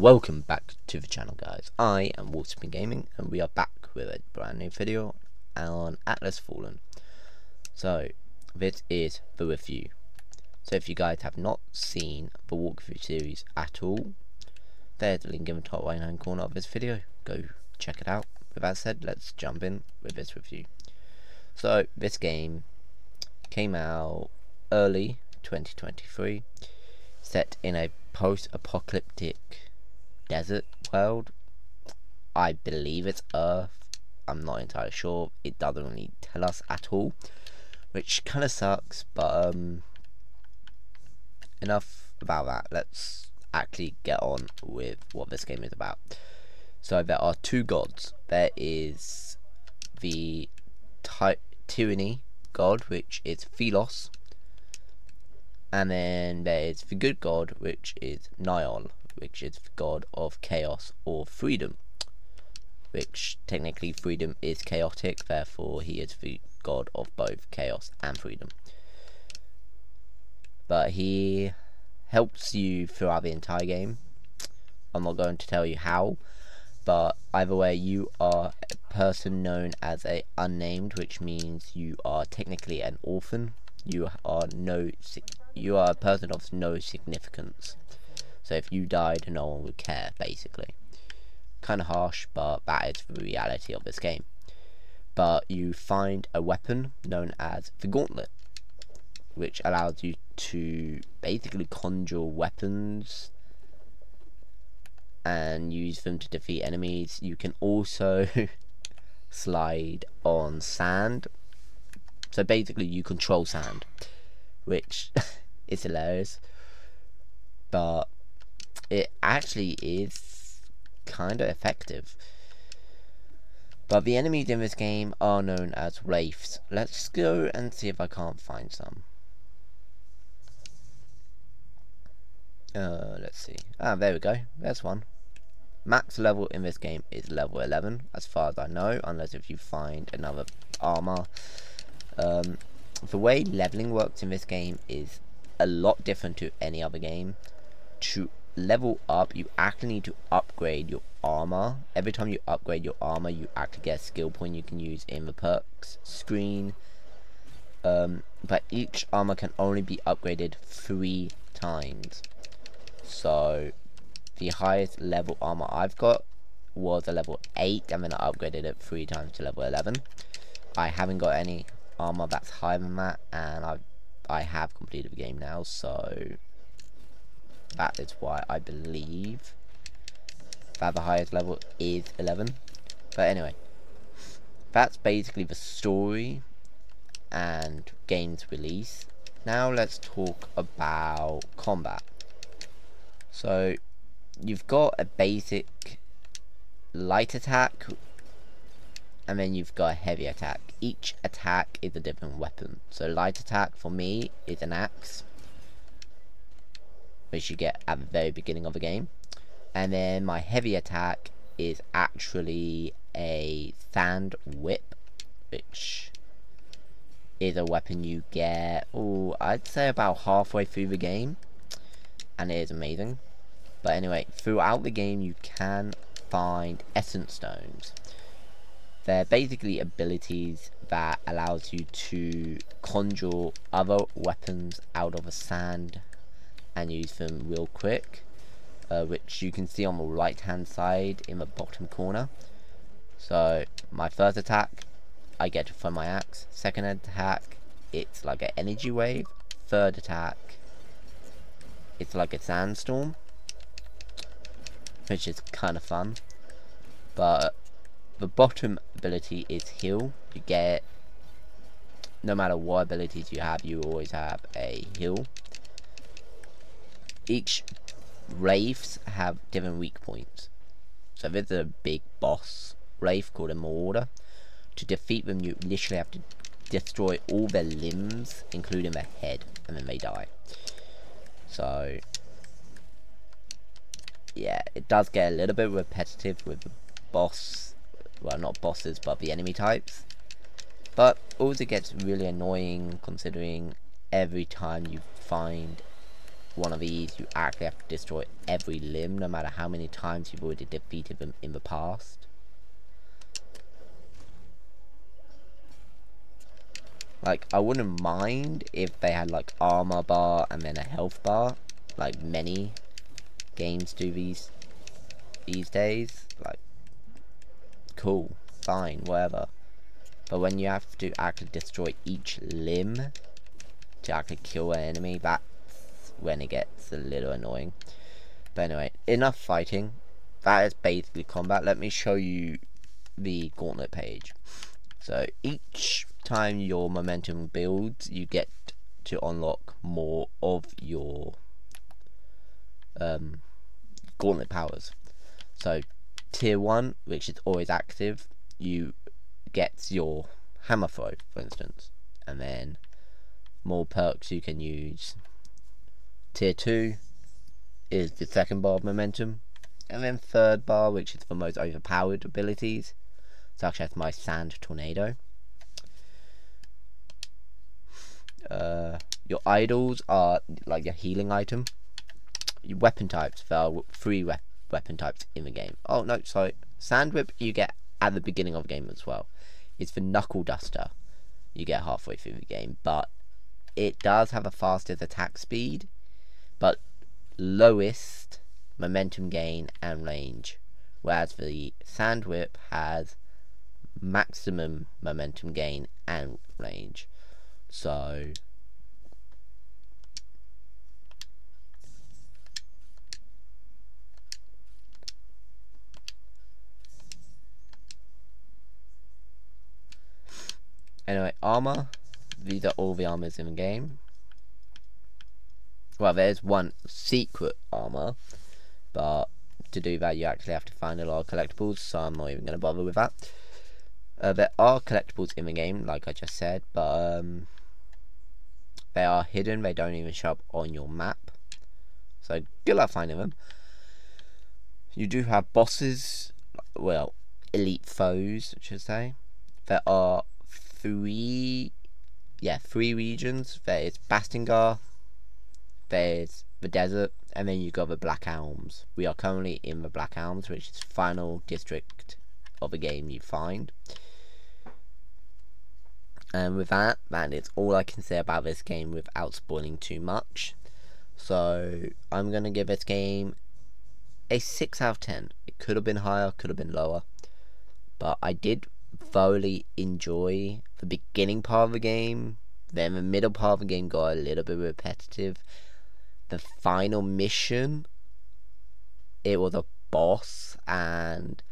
Welcome back to the channel, guys. I am WolfbaneGame and we are back with a brand new video on Atlas Fallen. So this is the review. So if you guys have not seen the walkthrough series at all, there's a link in the top right hand corner of this video. Go check it out. With that said, let's jump in with this review. So this game came out early 2023, set in a post-apocalyptic desert world. I believe it's Earth. I'm not entirely sure. It doesn't really tell us at all, which kind of sucks, but enough about that. Let's actually get on with what this game is about. So there are two gods. There is the tyranny god, which is Philos, and then there is the good god, which is Niall, which is the god of chaos or freedom, which technically freedom is chaotic, therefore he is the god of both chaos and freedom. But he helps you throughout the entire game. I'm not going to tell you how, but either way, you are a person known as a unnamed, which means you are technically an orphan. You are a person of no significance. So if you died, no one would care, basically. Kind of harsh, but that is the reality of this game. But you find a weapon known as the Gauntlet, which allows you to basically conjure weapons and use them to defeat enemies. You can also slide on sand. So basically you control sand, which is hilarious, but it actually is kind of effective. But the enemies in this game are known as wraiths. Let's go and see if I can't find some. Let's see. Ah, there we go. There's one. Max level in this game is level 11, as far as I know, unless if you find another armor. The way leveling works in this game is a lot different to any other game. To level up, you actually need to upgrade your armor. Every time you upgrade your armor, you actually get a skill point you can use in the perks screen. But each armor can only be upgraded 3 times. So the highest level armor I've got was a level 8, and then I upgraded it 3 times to level 11. I haven't got any armor that's higher than that, and I have completed the game now, so that is why I believe that the highest level is 11. But anyway, that's basically the story and game's release. Now let's talk about combat. So you've got a basic light attack, and then you've got a heavy attack. Each attack is a different weapon. So light attack for me is an axe, which you get at the very beginning of the game. And then my heavy attack is actually a sand whip, which is a weapon you get, I'd say about halfway through the game, and it is amazing. But anyway, throughout the game you can find essence stones. They're basically abilities that allows you to conjure other weapons out of the sand and use them real quick, which you can see on the right hand side in the bottom corner. So my first attack, I get it from my axe. Second attack, it's like an energy wave. Third attack, it's like a sandstorm, which is kind of fun. But the bottom ability is heal. You get, no matter what abilities you have, you always have a heal. Each wraiths have different weak points. So there's a big boss wraith called a Marauder. To defeat them, you literally have to destroy all their limbs, including their head, and then they die. So yeah, it does get a little bit repetitive with the boss, well, not bosses, but the enemy types. But also gets really annoying considering every time you find one of these, you actually have to destroy every limb, no matter how many times you've already defeated them in the past. Like, I wouldn't mind if they had like armor bar and then a health bar, like many games do these days. Like, cool, fine, whatever. But when you have to actually destroy each limb to actually kill an enemy, that's when it gets a little annoying. But anyway, enough fighting. That is basically combat. Let me show you the gauntlet page. So each time your momentum builds, you get to unlock more of your gauntlet powers. So tier 1, which is always active, you get your hammer throw, for instance, and then more perks you can use. Tier 2 is the second bar of momentum, and then third bar, which is the most overpowered abilities, such as my sand tornado. Your idols are like your healing item. Your weapon types, there are 3 weapon types in the game. Oh no, sorry, sand whip you get at the beginning of the game as well. It's the knuckle duster you get halfway through the game, but it does have a fastest attack speed, but lowest momentum gain and range, whereas the sand whip has maximum momentum gain and range. So anyway, armor, these are all the armors in the game. Well, there's one secret armor, but to do that you actually have to find a lot of collectibles, so I'm not even going to bother with that. There are collectibles in the game, like I just said, but they are hidden. They don't even show up on your map, so good luck finding them. You do have bosses, well, elite foes, I should say. There are 3 regions. There is Bastingar, there's the desert, and then you got the Black Elms. We are currently in the Black Elms, which is the final district of the game you find. And with that is all I can say about this game without spoiling too much. So I'm going to give this game a 6 out of 10. It could have been higher, could have been lower, but I did thoroughly enjoy the beginning part of the game. Then the middle part of the game got a little bit repetitive. The final mission, it was a boss, and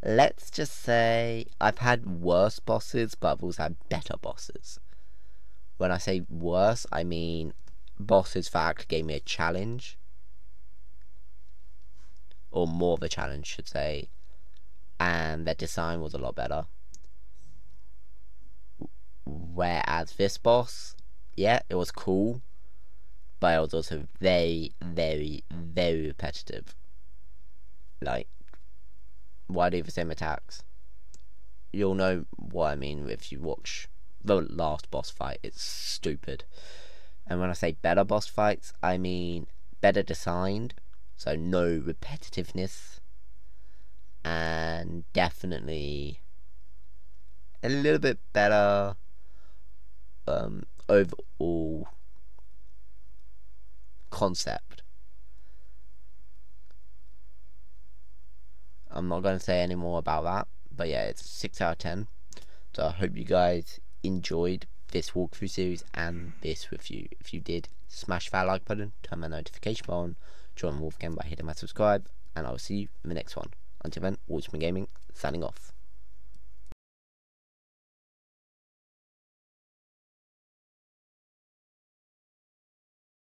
let's just say I've had worse bosses, but I've also had better bosses. When I say worse, I mean bosses that actually gave me a challenge, or more of a challenge, should say, and their design was a lot better. Whereas this boss, yeah, it was cool, but it was also very, very, very repetitive. Like, why do the same attacks? You'll know what I mean if you watch the last boss fight. It's stupid. And when I say better boss fights, I mean better designed, so no repetitiveness, and definitely a little bit better overall concept. I'm not going to say any more about that, but yeah, it's 6 out of 10. So I hope you guys enjoyed this walkthrough series and this review. If you did, smash that like button, turn the notification bell on, join WolfbaneGame by hitting my subscribe, and I'll see you in the next one. Until then, WolfbaneGaming signing off.